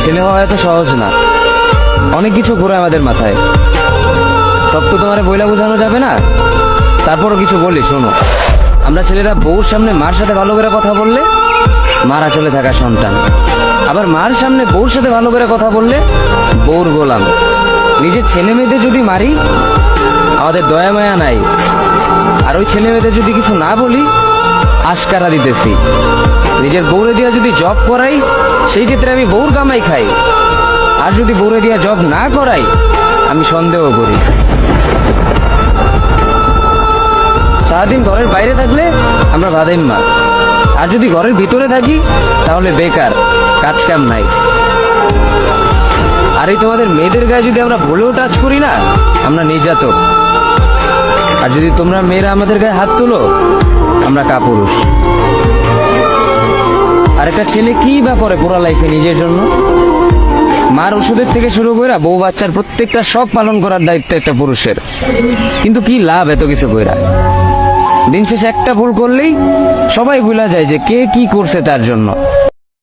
ছেলে হওয়া এত সহজ না, অনেক কিছু ঘুরে আমাদের মাথায়। সব তো তোমার বইলা বোঝানো যাবে না, তারপরও কিছু বলি শোনো। আমরা ছেলেরা বউর সামনে মার সাথে ভালো করে কথা বললে মারা চলে থাকা সন্তান, আবার মার সামনে বউর সাথে ভালো করে কথা বললে বউর গোলাম। নিজের ছেলে মেয়েদের যদি মারি আমাদের দয়া মায়া নাই, আর ওই ছেলে মেয়েদের যদি কিছু না বলি আশকারা দিতেছি। নিজের বউরে দিয়া যদি জব করাই সেই ক্ষেত্রে আমি বউর কামাই খাই, আর যদি বউরে দিয়া জব না করাই আমি সন্দেহ করি। সারাদিন ঘরের বাইরে থাকলে আমরা ভাদাইম্মা, আর যদি ঘরের ভিতরে থাকি তাহলে বেকার, কাজ কাম নাই। আর এই তোমাদের মেয়েদের গায়ে যদি আমরা ভুলেও টাচ করি না আমরা নির্যাতক, আর যদি তোমরা মেয়েরা আমাদের গায়ে হাত তুলো আমরা কাপুরুষ। আর একটা ছেলে কি বা করে পুরো লাইফে নিজের জন্য? মার ওষুধের থেকে শুরু করে বউ বাচ্চার প্রত্যেকটা শখ পালন করার দায়িত্ব একটা পুরুষের। কিন্তু কি লাভ এত কিছু কইরা? দিন শেষে একটা ভুল করলেই সবাই ভুলা যায় যে কে কি করছে তার জন্য।